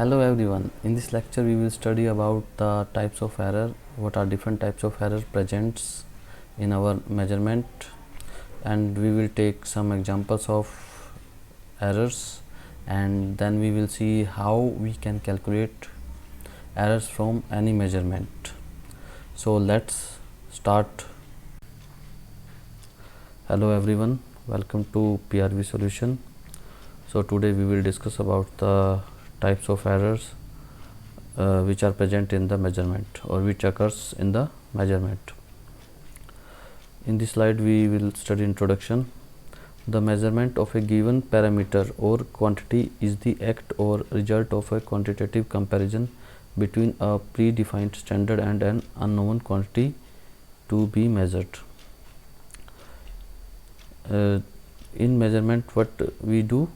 Hello everyone. In this lecture we will study about the types of error, what are different types of error presents in our measurement, and we will take some examples of errors, and then we will see how we can calculate errors from any measurement. So let's start. Hello everyone, welcome to PRV solution. So today we will discuss about the types of errors which are present in the measurement or which occurs in the measurement. In this slide we will study introduction. The measurement of a given parameter or quantity is the act or result of a quantitative comparison between a predefined standard and an unknown quantity to be measured. In measurement, what we do,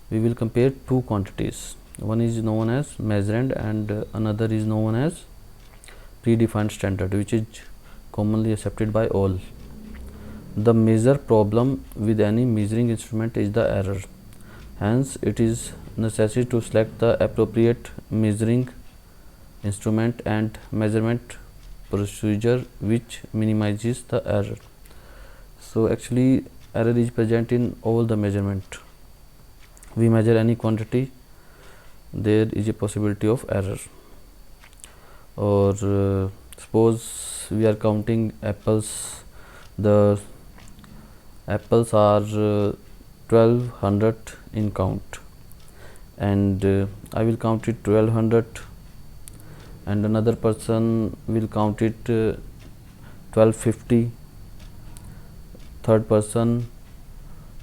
we will compare two quantities. One is known as measurand and another is known as predefined standard, which is commonly accepted by all. The major problem with any measuring instrument is the error. Hence, it is necessary to select the appropriate measuring instrument and measurement procedure which minimizes the error. So actually error is present in all the measurement. We measure any quantity, there is a possibility of error. Or suppose we are counting apples, the apples are 1200 in count, and I will count it 1200 and another person will count it 1250. Third person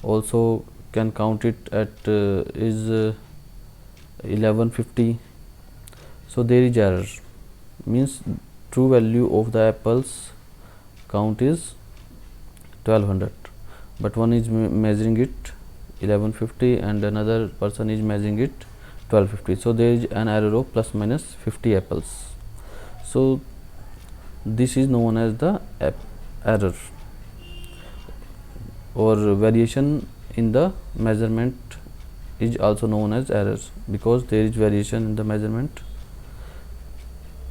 also can count it at is 1150. So there is error, means true value of the apples count is 1200, but one is measuring it 1150 and another person is measuring it 1250. So there is an error of plus minus 50 apples. So this is known as the error or variation in the measurement is also known as errors, because there is variation in the measurement.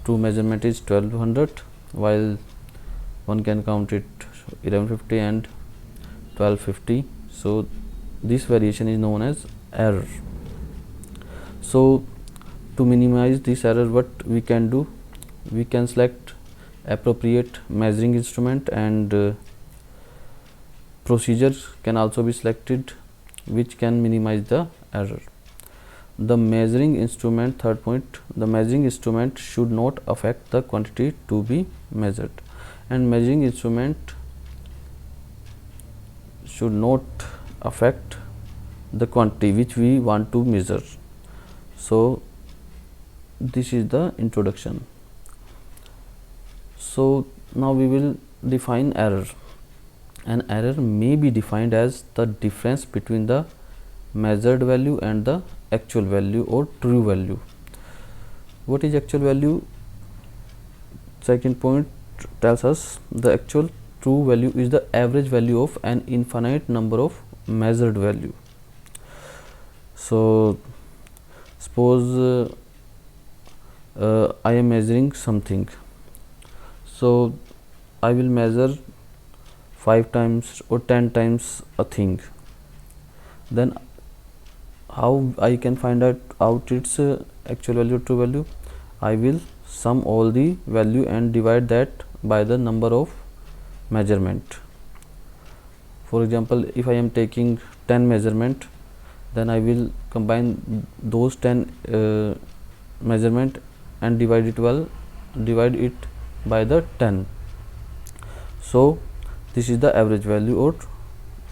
True measurement is 1200 while one can count it 1150 and 1250. So this variation is known as error. So to minimize this error, what we can do, we can select appropriate measuring instrument, and procedure can also be selected which can minimize the error. The measuring instrument, third point, the measuring instrument should not affect the quantity to be measured, and measuring instrument should not affect the quantity which we want to measure. So this is the introduction. So now we will define error. An error may be defined as the difference between the measured value and the actual value or true value. What is actual value? Second point tells us the actual true value is the average value of an infinite number of measured value. So suppose I am measuring something, so I will measure 5 times or 10 times a thing. Then how I can find out its actual value or true value? I will sum all the value and divide that by the number of measurement. For example, if I am taking 10 measurement, then I will combine those 10 measurement and divide it by the 10. So this is the average value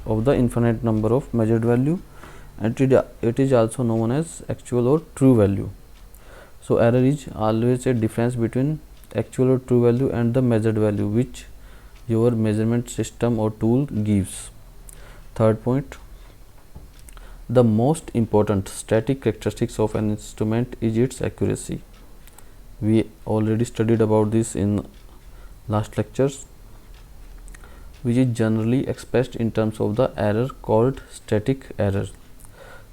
of the infinite number of measured value, and it is also known as actual or true value. So error is always a difference between actual or true value and the measured value which your measurement system or tool gives. Third point, the most important static characteristics of an instrument is its accuracy. We already studied about this in last lectures, which is generally expressed in terms of the error called static error.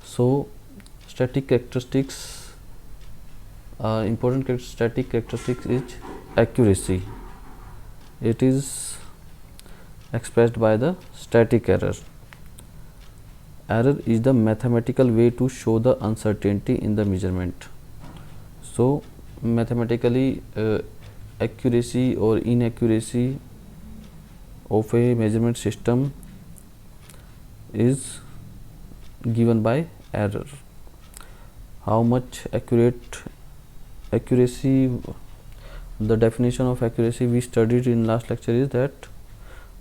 So static characteristics Important static characteristic is accuracy. It is expressed by the static error. Error is the mathematical way to show the uncertainty in the measurement. So mathematically accuracy or inaccuracy of a measurement system is given by error. How much accuracy, the definition of accuracy we studied in last lecture is that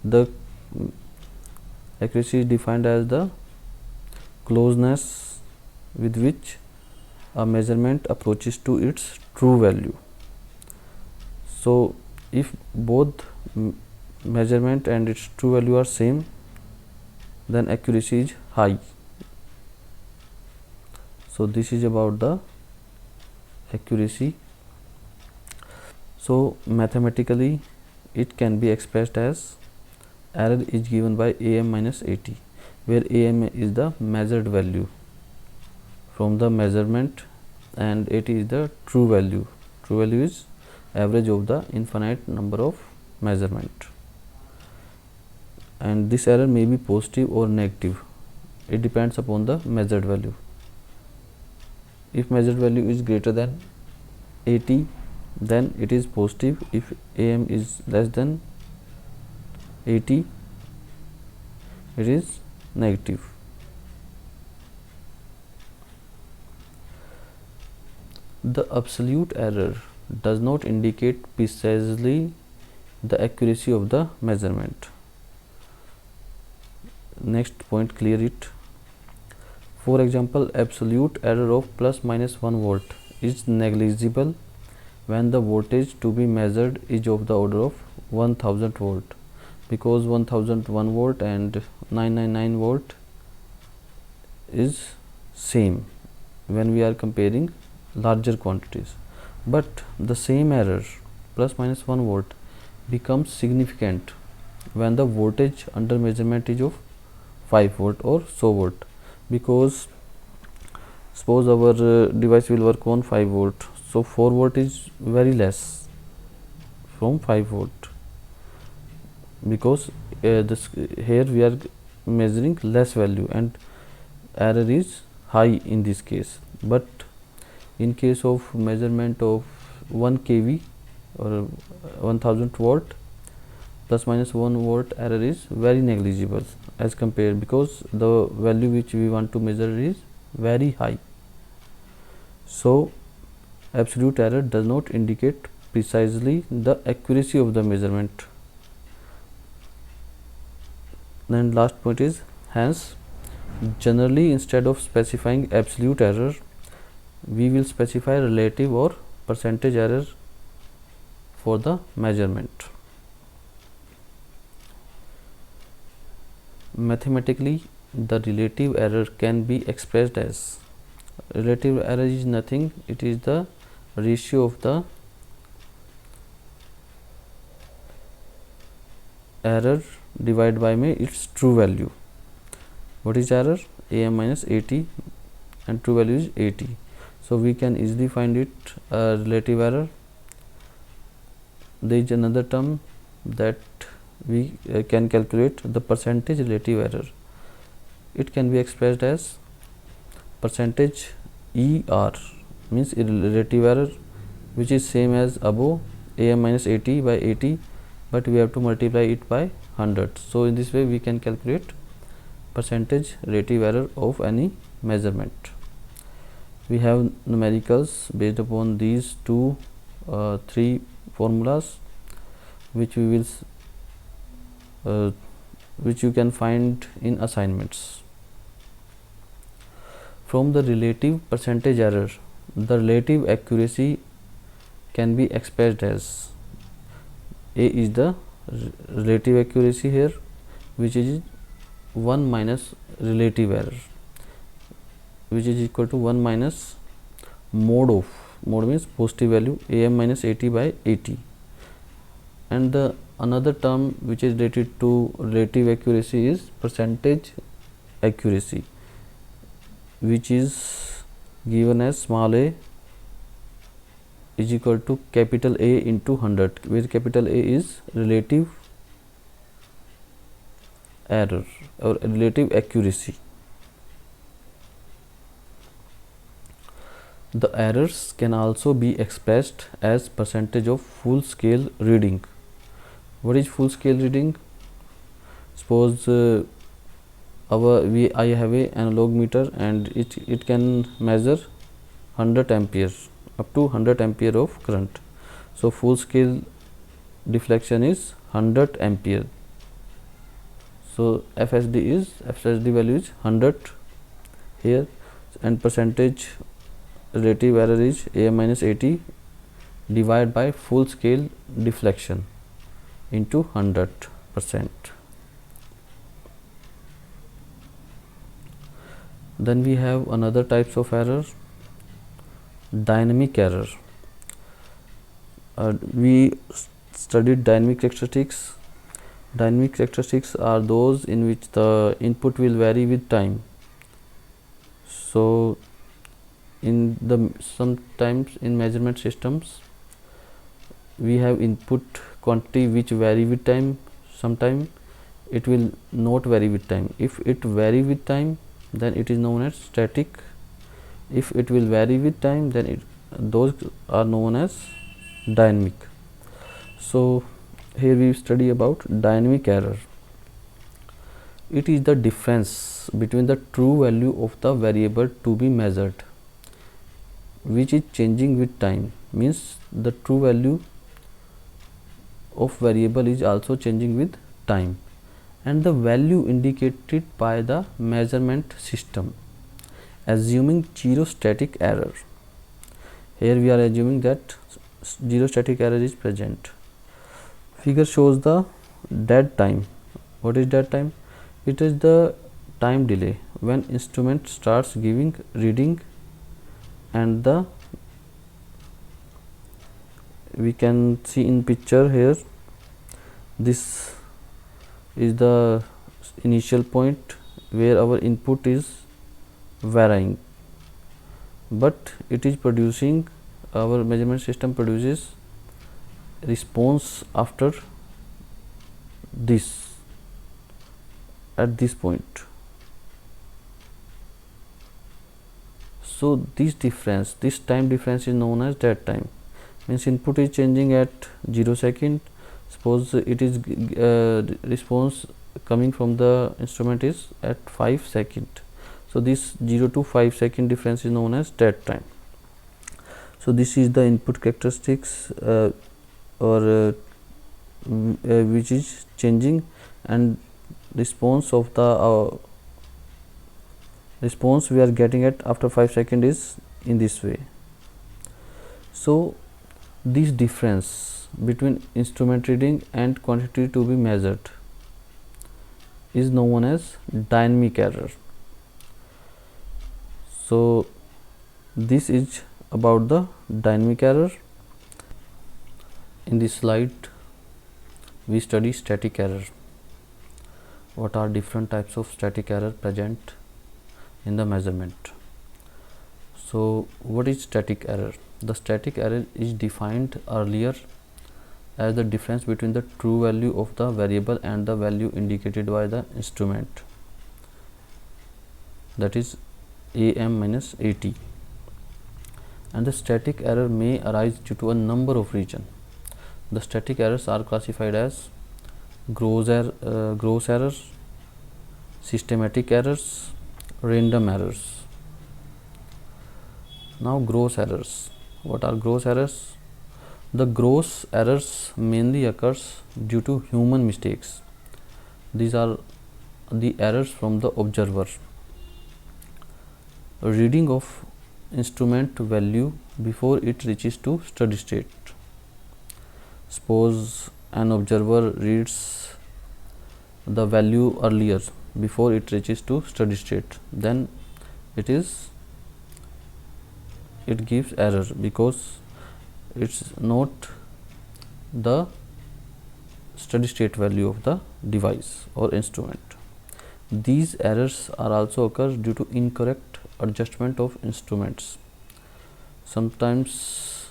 the accuracy is defined as the closeness with which a measurement approaches to its true value. So if both measurement and its true value are same, then accuracy is high. So this is about the accuracy. So mathematically it can be expressed as error is given by AM minus AT, where AM is the measured value from the measurement and AT is the true value. True value is average of the infinite number of measurement, and this error may be positive or negative. It depends upon the measured value. If measured value is greater than 80, then it is positive. If AM is less than 80, it is negative. The absolute error does not indicate precisely the accuracy of the measurement. Next point, clear it. For example, absolute error of plus minus 1 volt is negligible when the voltage to be measured is of the order of 1000 volt, because 1001 volt and 999 volt is same when we are comparing larger quantities. But the same error plus minus 1 volt becomes significant when the voltage under measurement is of 5 volt or so volt, because suppose our device will work on 5 volt, so 4 volt is very less from 5 volt, because this here we are measuring less value and error is high in this case. But in case of measurement of 1 kV or 1000 volt, plus minus 1 volt error is very negligible as compared, because the value which we want to measure is very high. So absolute error does not indicate precisely the accuracy of the measurement. Then last point is, hence generally instead of specifying absolute error, we will specify relative or percentage error for the measurement. Mathematically, the relative error can be expressed as, relative error is nothing, it is the ratio of the error divided by its true value. What is error? AM minus AT, and true value is 80. So we can easily find it relative error. There is another term that we can calculate, the percentage relative error. It can be expressed as percentage ER, means relative error, which is same as above AM minus 80 by 80, but we have to multiply it by 100. So in this way we can calculate percentage relative error of any measurement. We have numericals based upon these three formulas, which we will which you can find in assignments. From the relative percentage error, the relative accuracy can be expressed as, A is the relative accuracy here, which is 1 minus relative error, which is equal to 1 minus mode of, mode means positive value, AM minus 80 by 80. And the another term which is related to relative accuracy is percentage accuracy, which is given as small a is equal to capital A into 100, where capital A is relative error or relative accuracy. The errors can also be expressed as percentage of full scale reading. What is full scale reading? Suppose I have a analog meter and it can measure 100 amperes up to 100 ampere of current. So full scale deflection is 100 ampere. So FSD value is 100 here, and percentage relative error is AM minus 80 divided by full scale deflection into 100%. Then we have another types of error, dynamic error. We studied dynamic characteristics. Dynamic characteristics are those in which the input will vary with time. So sometimes in measurement systems we have input quantity which vary with time. Sometimes it will not vary with time. If it vary with time, then it is known as static. If it will vary with time, then those are known as dynamic. So here we study about dynamic error. It is the difference between the true value of the variable to be measured, which is changing with time. Means the true value of variable is also changing with time, and the value indicated by the measurement system, assuming zero static error. Here we are assuming that zero static error is present. Figure shows the dead time. What is dead time? It is the time delay when instrument starts giving reading, and we can see in picture here, this is the initial point where our input is varying, but it is producing, our measurement system produces response after this, at this point. So this time difference is known as dead time. Means input is changing at 0 second. Suppose it is response coming from the instrument is at 5 second. So this 0 to 5 second difference is known as dead time. So this is the input characteristics which is changing, and response of the response we are getting at after 5 seconds is in this way. So this difference between instrument reading and quantity to be measured is known as dynamic error. So this is about the dynamic error. In this slide we study static error. What are different types of static error present in the measurement? So what is static error? The static error is defined earlier as the difference between the true value of the variable and the value indicated by the instrument, that is AM minus 80. And the static error may arise due to a number of reasons. The static errors are classified as gross errors, systematic errors, random errors. Now gross errors. What are gross errors? The gross errors mainly occurs due to human mistakes. These are the errors from the observer. Reading of instrument value before it reaches to steady state. Suppose an observer reads the value earlier before it reaches to steady state, then it gives error because it's not the steady state value of the device or instrument. These errors are also occur due to incorrect adjustment of instruments. Sometimes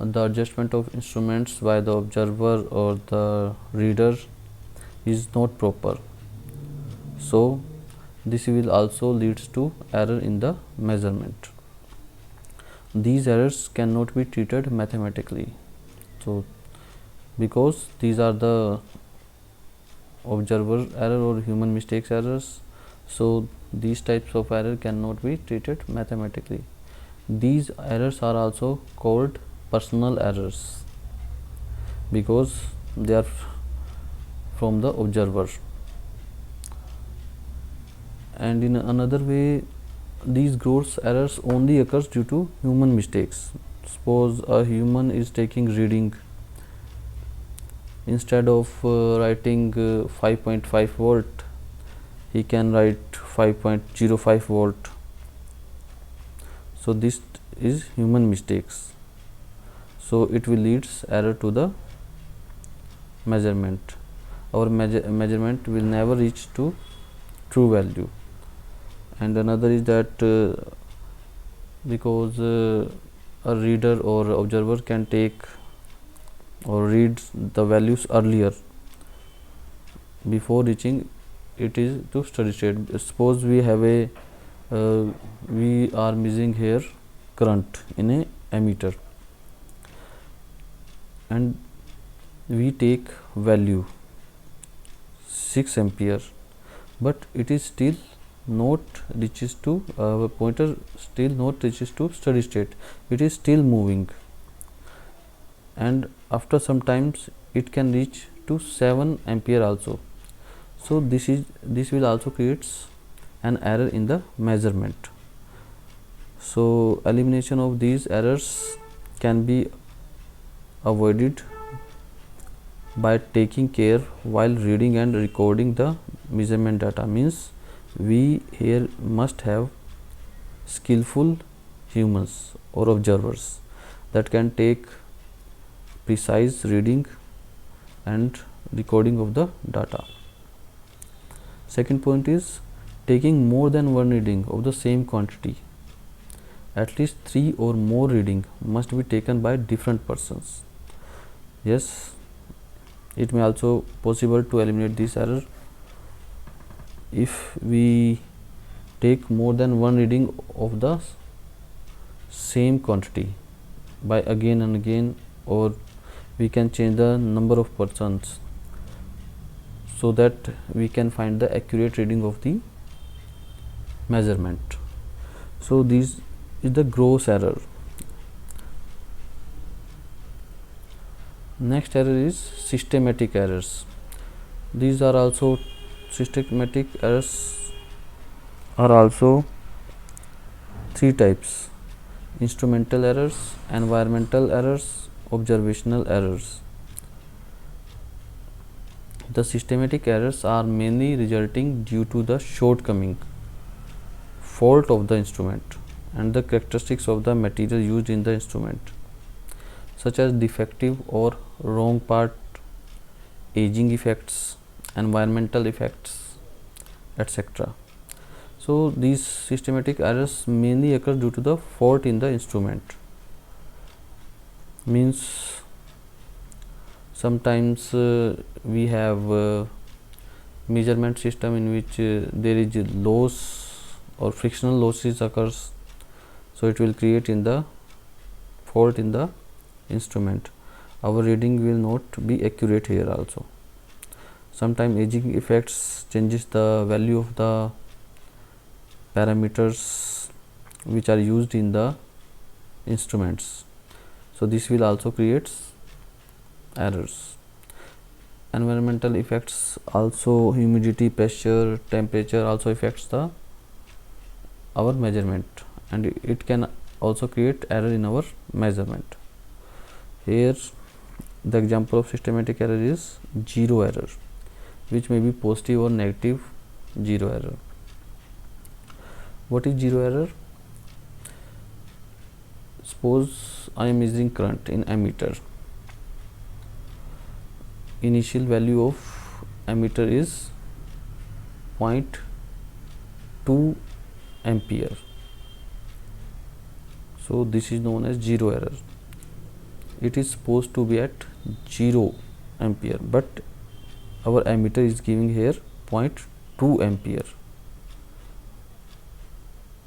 the adjustment of instruments by the observer or the reader is not proper, so this will also leads to error in the measurement. These errors cannot be treated mathematically, so because these are the observer error or human mistakes errors, so these types of error cannot be treated mathematically. These errors are also called personal errors because they are from the observer. And in another way, these gross errors only occurs due to human mistakes. Suppose a human is taking reading, instead of writing 5.5 volt, he can write 5.05 volt. So this is human mistakes, so it will leads error to the measurement. Our measurement will never reach to true value. And another is that because a reader or observer can take or read the values earlier before reaching it is to steady state. Suppose we have a we are measuring here current in a ammeter, and we take value 6 ampere, but it is still not reaches to pointer still not reaches to steady state. It is still moving, and after some times it can reach to 7 ampere also. So this will also creates an error in the measurement. So elimination of these errors can be avoided by taking care while reading and recording the measurement data. Means we here must have skillful humans or observers that can take precise reading and recording of the data. Second point is taking more than one reading of the same quantity. At least 3 or more reading must be taken by different persons. Yes, it may also possible to eliminate this error if we take more than one reading of the same quantity by again and again, or we can change the number of persons so that we can find the accurate reading of the measurement. So this is the gross error. Next error is systematic errors. These are also systematic errors are also 3 types: instrumental errors, environmental errors, observational errors. The systematic errors are mainly resulting due to the shortcoming, fault of the instrument, and the characteristics of the material used in the instrument, such as defective or wrong part, aging effects, environmental effects, etc. So these systematic errors mainly occur due to the fault in the instrument. Means sometimes we have measurement system in which there is loss or frictional losses occurs, so it will create in the fault in the instrument. Our reading will not be accurate here also. Sometimes aging effects changes the value of the parameters which are used in the instruments, so this will also creates errors. Environmental effects also, humidity, pressure, temperature also affects the our measurement, and it can also create error in our measurement. Here the example of systematic error is zero error, which may be positive or negative zero error. What is zero error? Suppose I am measuring current in ammeter. Initial value of ammeter is 0.2 ampere. So this is known as zero error. it is supposed to be at 0 ampere, but our ammeter is giving here 0.2 ampere.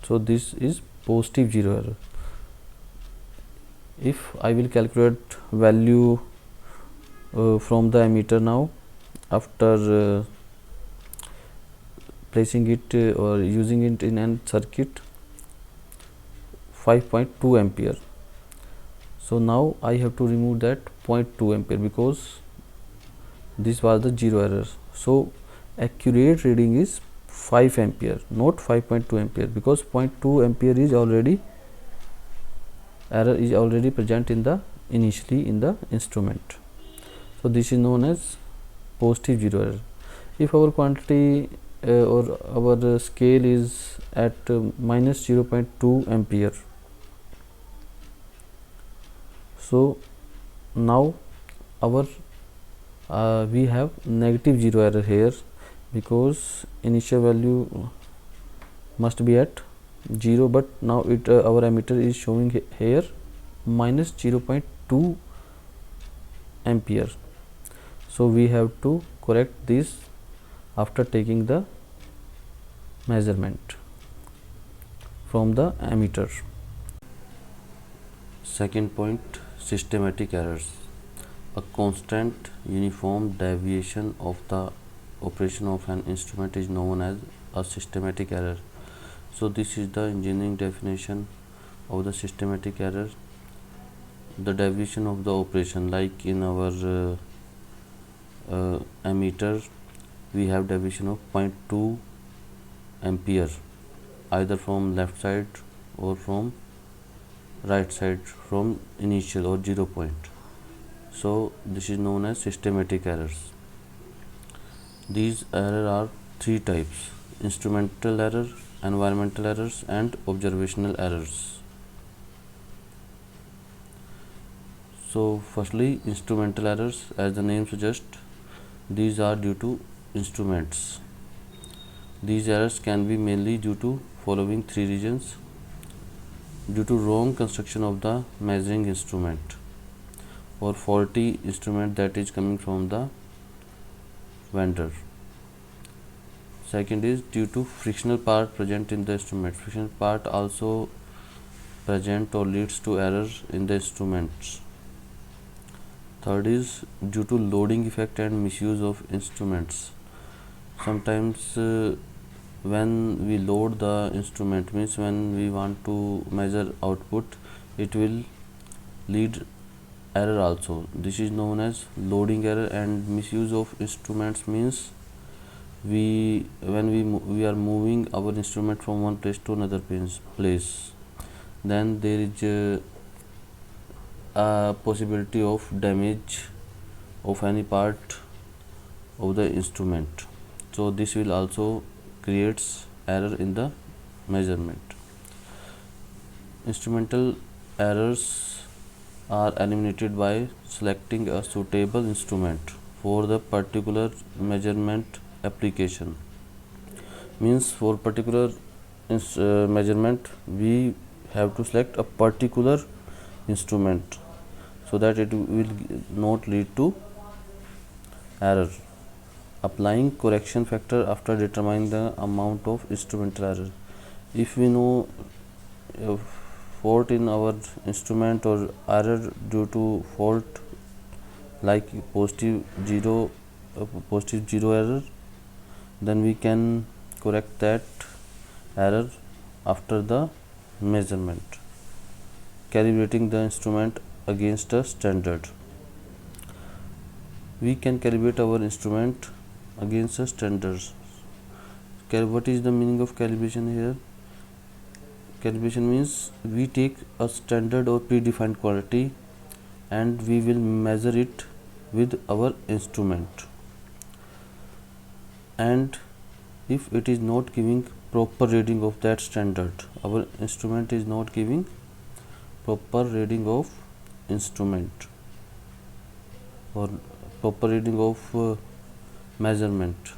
So this is positive zero error. If I will calculate value from the ammeter now, after placing it or using it in a circuit, 5.2 ampere. So now I have to remove that 0.2 ampere because this was the zero error. So accurate reading is 5 ampere, not 5.2 ampere, because 0.2 ampere is already error is already present in the initially in the instrument. So this is known as positive zero error. If our quantity or our scale is at minus 0.2 ampere, so now our we have negative zero error here, because initial value must be at 0, but now it our ammeter is showing here minus 0.2 ampere. So we have to correct this after taking the measurement from the ammeter. Second point, systematic errors. A constant uniform deviation of the operation of an instrument is known as a systematic error. So this is the engineering definition of the systematic error. The deviation of the operation, like in our ammeter we have deviation of 0.2 ampere, either from left side or from right side, from initial or 0 point. So this is known as systematic errors. These errors are three types: instrumental error, environmental errors, and observational errors. So firstly, instrumental errors, as the name suggests, these are due to instruments. These errors can be mainly due to following three reasons: due to wrong construction of the measuring instrument, or faulty instrument that is coming from the vendor. Second is due to frictional part present in the instrument. Frictional part also present or leads to error in the instruments. Third is due to loading effect and misuse of instruments. Sometimes when we load the instrument, means when we want to measure output, it will lead error also. This is known as loading error. And misuse of instruments means when we are moving our instrument from one place to another place, then there is a possibility of damage of any part of the instrument. So this will also creates error in the measurement. Instrumental errors are eliminated by selecting a suitable instrument for the particular measurement application. Means for particular measurement we have to select a particular instrument, so that it will not lead to error. Applying correction factor after determining the amount of instrumental error. If we know a fault in our instrument or error due to fault like positive zero error, then we can correct that error after the measurement, calibrating the instrument against a standard. We can calibrate our instrument against a standard. What is the meaning of calibration here? Calibration means we take a standard or predefined quantity and we will measure it with our instrument, and if it is not giving proper reading of that standard, our instrument is not giving proper reading of instrument or proper reading of measurement,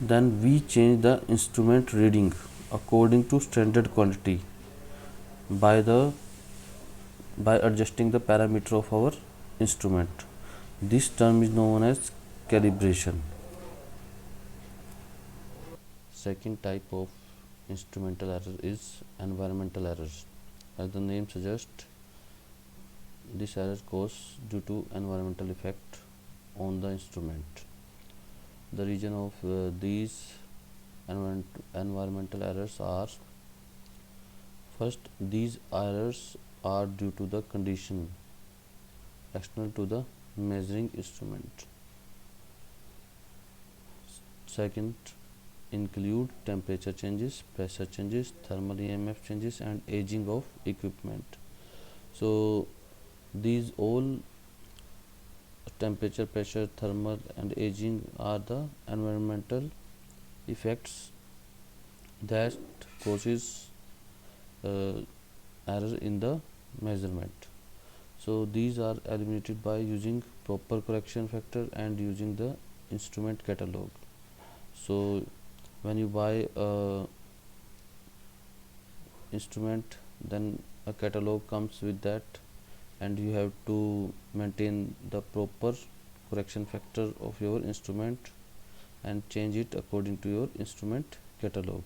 then we change the instrument reading according to standard quantity by the by adjusting the parameter of our instrument. This term is known as calibration. Second type of instrumental error is environmental errors. As the name suggests, this error caused due to environmental effect on the instrument. The reason of these environmental errors are: first, these errors are due to the condition external to the measuring instrument. Second, include temperature changes, pressure changes, thermal EMF changes, and aging of equipment. So these all temperature, pressure, thermal, and aging are the environmental effects that causes error in the measurement. So these are eliminated by using proper correction factor and using the instrument catalog. So when you buy a instrument, then a catalog comes with that, and you have to maintain the proper correction factor of your instrument and change it according to your instrument catalog.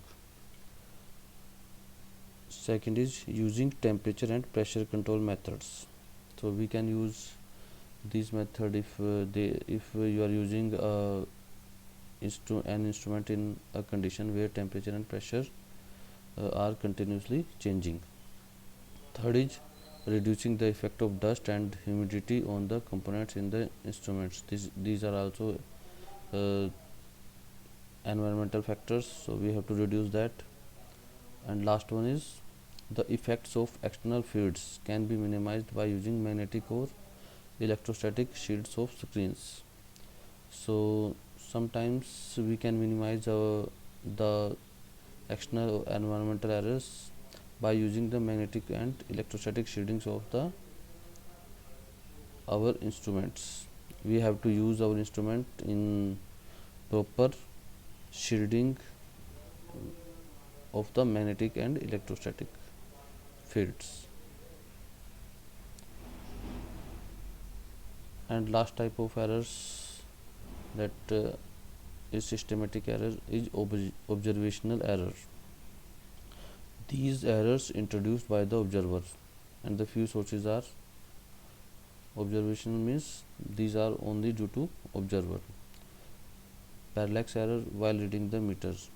Second is using temperature and pressure control methods. So we can use this method if you are using an instrument in a condition where temperature and pressure are continuously changing. Third is reducing the effect of dust and humidity on the components in the instruments. These are also environmental factors, so we have to reduce that. And last one is the effects of external fields can be minimized by using magnetic or electrostatic shields of screens. So sometimes we can minimize the external environmental errors by using the magnetic and electrostatic shieldings of our instruments. We have to use our instrument in proper shielding of the magnetic and electrostatic fields. And last type of errors that is systematic error is observational error. These errors introduced by the observer, and the few sources are: observational means these are only due to observer. Parallax error while reading the meters.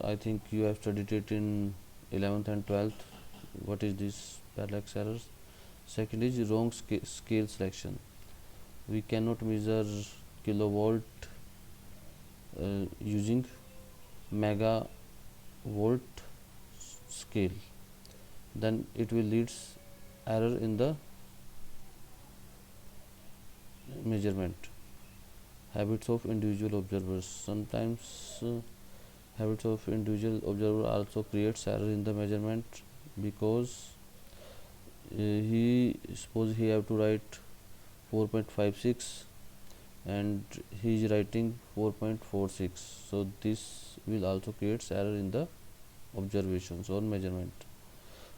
I think you have studied it in 11th and 12th. What is this parallax errors? Second is wrong scale selection. We cannot measure kilovolt using megavolt scale, then it will lead error in the measurement. Habits of individual observers. Sometimes habits of individual observer also creates error in the measurement, because suppose he have to write 4.56 and he is writing 4.46, so this will also creates error in the observations or measurement.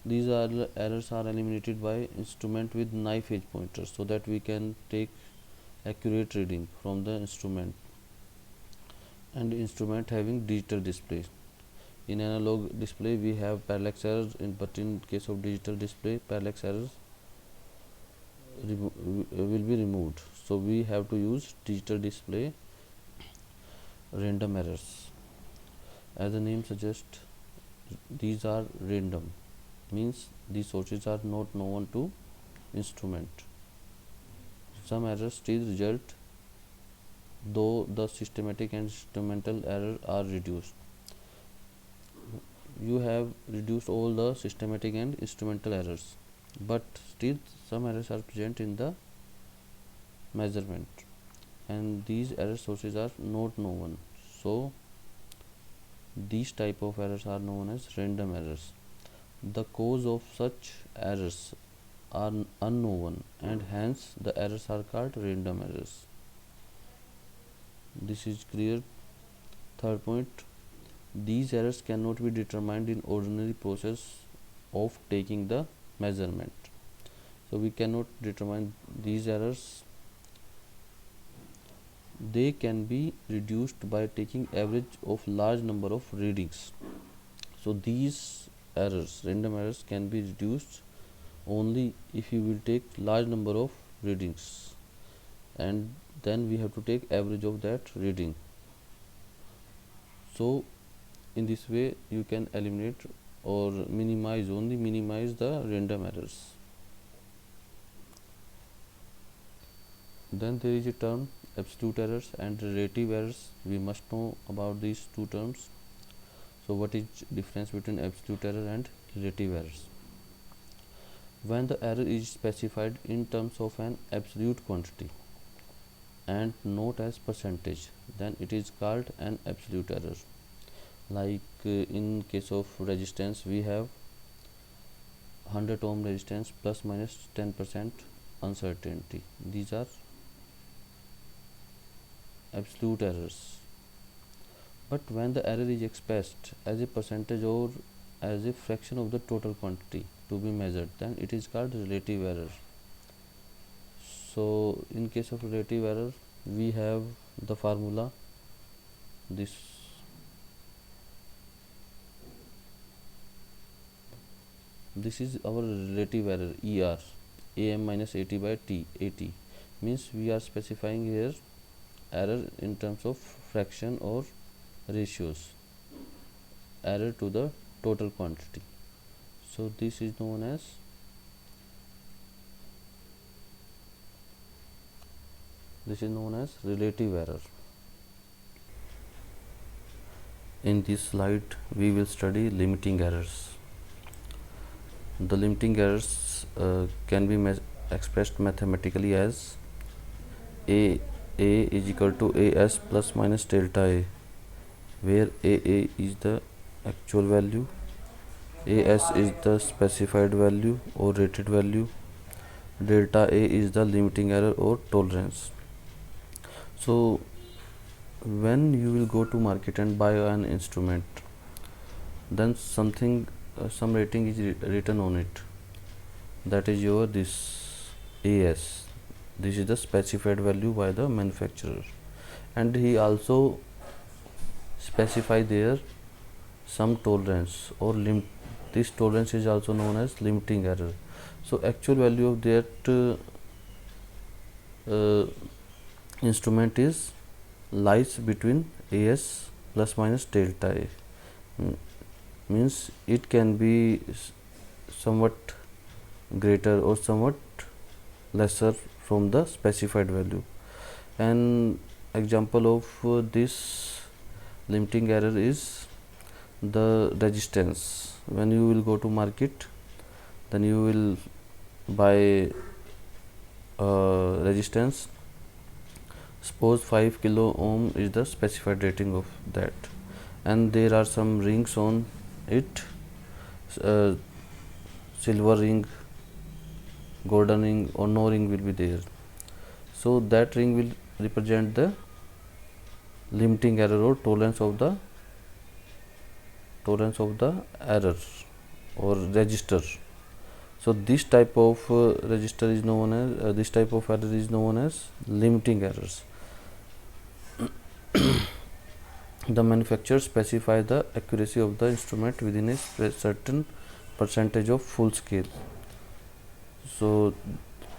These errors are eliminated by instrument with knife edge pointer, so that we can take accurate reading from the instrument. And instrument having digital display. In analog display we have parallax errors, but in case of digital display, parallax errors will be removed. So we have to use digital display random errors. As the name suggests, these are random, means these sources are not known to instrument. Some errors still result though the systematic and instrumental error are reduced. You have reduced all the systematic and instrumental errors, but still some errors are present in the measurement, and these error sources are not known. So these type of errors are known as random errors. The cause of such errors are unknown, and hence the errors are called random errors. This is clear. Third point, these errors cannot be determined in ordinary process of taking the measurement. So we cannot determine these errors. They can be reduced by taking average of large number of readings. So these errors, random errors, can be reduced only if you will take large number of readings, and then we have to take average of that reading. So in this way you can eliminate or minimize the random errors. Then there is a term absolute errors and relative errors. We must know about these two terms. So what is difference between absolute error and relative errors? When the error is specified in terms of an absolute quantity and not as percentage, then it is called an absolute error. Like in case of resistance, we have 100 ohm resistance plus minus 10% uncertainty. These are absolute errors. But when the error is expressed as a percentage or as a fraction of the total quantity to be measured, then it is called relative error. So in case of relative error, we have the formula. This is our relative error, ER, AM minus AT by T. AT means we are specifying here error in terms of fraction or ratios, error to the total quantity. So this is known as relative error. In this slide we will study limiting errors. The limiting errors can be expressed mathematically as A is equal to AS plus minus delta A, where AA is the actual value, AS is the specified value or rated value, delta A is the limiting error or tolerance. So when you will go to market and buy an instrument, then some rating is written on it, that is your this AS. This is the specified value by the manufacturer, and he also specify there some tolerance or limit. This tolerance is also known as limiting error. So actual value of that instrument is lies between AS plus minus delta A. Means it can be somewhat greater or somewhat lesser from the specified value. An example of this limiting error is the resistance. When you will go to market, then you will buy resistance. Suppose 5 kilo ohm is the specified rating of that, and there are some rings on it, silver ring, golden ring, or no ring will be there. So that ring will represent the limiting error or tolerance of the error or register. So this type of register is known as this type of error is known as limiting errors. The manufacturer specify the accuracy of the instrument within a certain percentage of full scale. So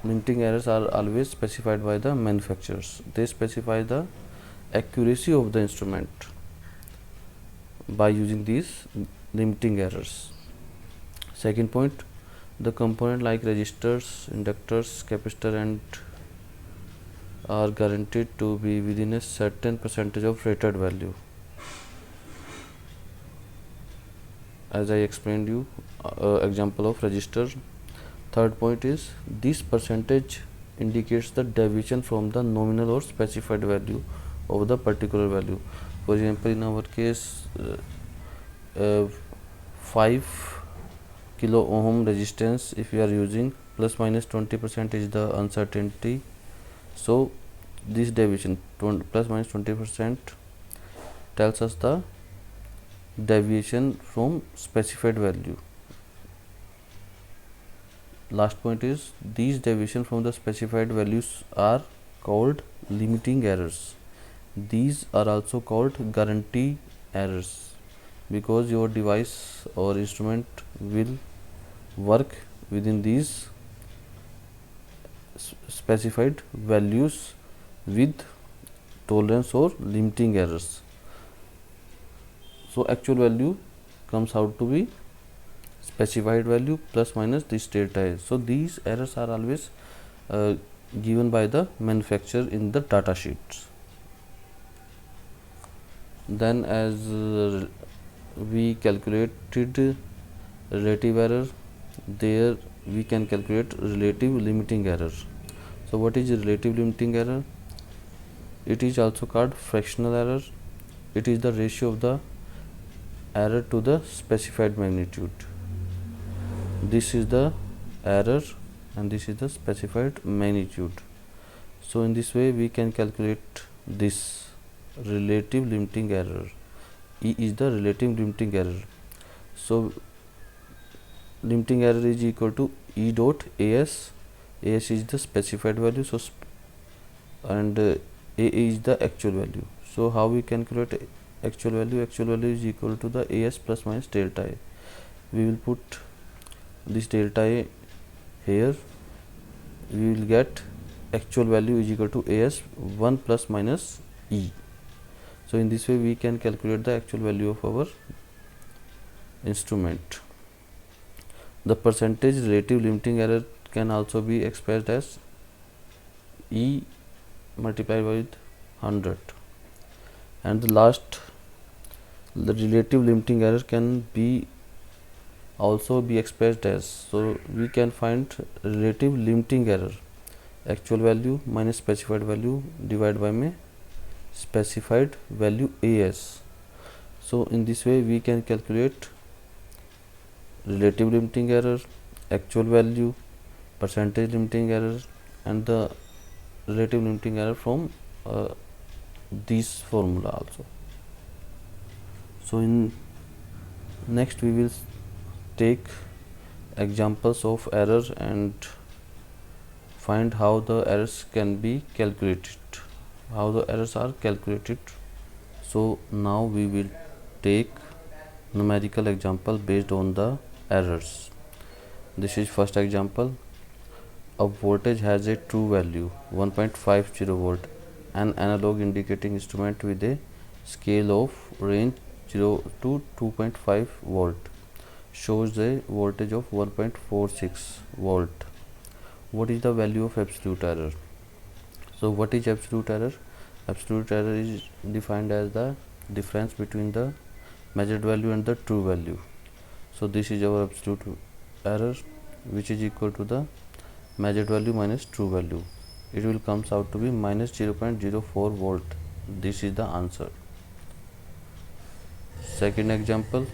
limiting errors are always specified by the manufacturers. They specify the accuracy of the instrument by using these limiting errors. Second point, the component like resistors, inductors, capacitor and are guaranteed to be within a certain percentage of rated value. As I explained you, example of resistor. Third point is this percentage indicates the deviation from the nominal or specified value of the particular value. For example, in our case, 5 kilo ohm resistance, if we are using, plus minus 20% is the uncertainty. So this deviation plus minus 20% tells us the deviation from specified value. last point is these deviation from the specified values are called limiting errors. These are also called guarantee errors because your device or instrument will work within these specified values with tolerance or limiting errors. So actual value comes out to be specified value plus minus this delta A. So these errors are always given by the manufacturer in the data sheets. Then as we calculated relative error, there we can calculate relative limiting error. So what is relative limiting error? It is also called fractional error. It is the ratio of the error to the specified magnitude. This is the error and this is the specified magnitude. So in this way we can calculate this relative limiting error. E is the relative limiting error. So limiting error is equal to E dot AS. AS is the specified value, so and A is the actual value. So how we calculate actual value? Actual value is equal to the AS plus minus delta A. We will put this delta A here. We will get actual value is equal to AS 1 plus minus E. So in this way we can calculate the actual value of our instrument. The percentage relative limiting error can also be expressed as E multiplied with 100. And the last, the relative limiting error can be also be expressed as, so we can find relative limiting error actual value minus specified value divided by my specified value AS. So in this way we can calculate relative limiting error, actual value, percentage limiting error and the relative limiting error from this formula also. So in next we will take examples of error and find how the errors can be calculated, how the errors are calculated. So now we will take numerical example based on the errors. This is first example. A voltage has a true value 1.50 volt. An analog indicating instrument with a scale of range 0 to 2.5 volt shows a voltage of 1.46 volt. What is the value of absolute error? So what is absolute error? Absolute error is defined as the difference between the measured value and the true value. So this is our absolute error, which is equal to the measured value minus true value. It will comes out to be minus 0.04 volt. This is the answer. Second example.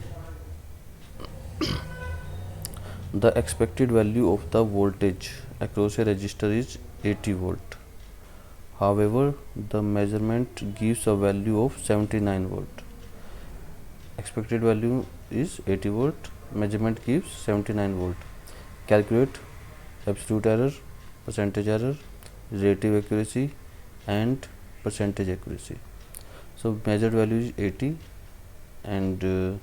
The expected value of the voltage across a resistor is 80 volt. However, the measurement gives a value of 79 volt. Expected value is 80 volt, measurement gives 79 volt. Calculate absolute error, percentage error, relative accuracy and percentage accuracy. So measured value is 80 and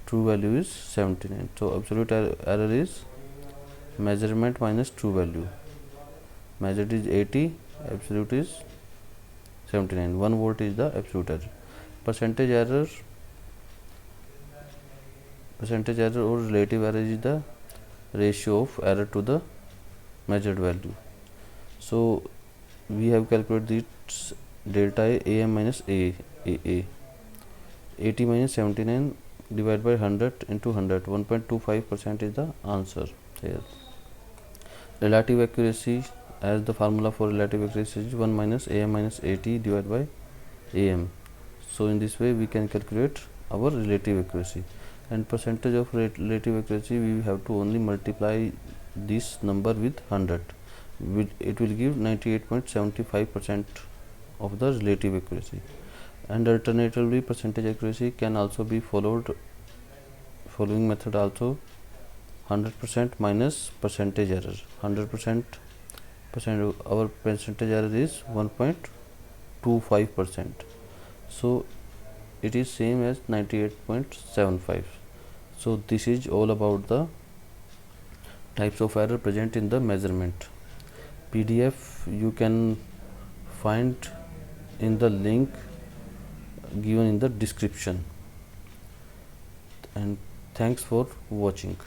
true value is 79. So absolute error is measurement minus true value. Measured is 80, absolute is 79. 1 volt is the absolute error. Percentage error or relative error is the ratio of error to the measured value. So we have calculated this delta A, AM minus AA. 80 minus 79 divided by 100 into 100, 1.25% is the answer here. Relative accuracy, as the formula for relative accuracy is 1 minus AM minus AT divided by AM. So in this way we can calculate our relative accuracy. And percentage of relative accuracy, we have to only multiply this number with 100. It will give 98.75% of the relative accuracy. And alternatively, percentage accuracy can also be following method also. 100% minus percentage error. 100% our percentage error is 1.25%, so it is same as 98.75. so this is all about the types of error present in the measurement. PDF you can find in the link given in the description, and thanks for watching.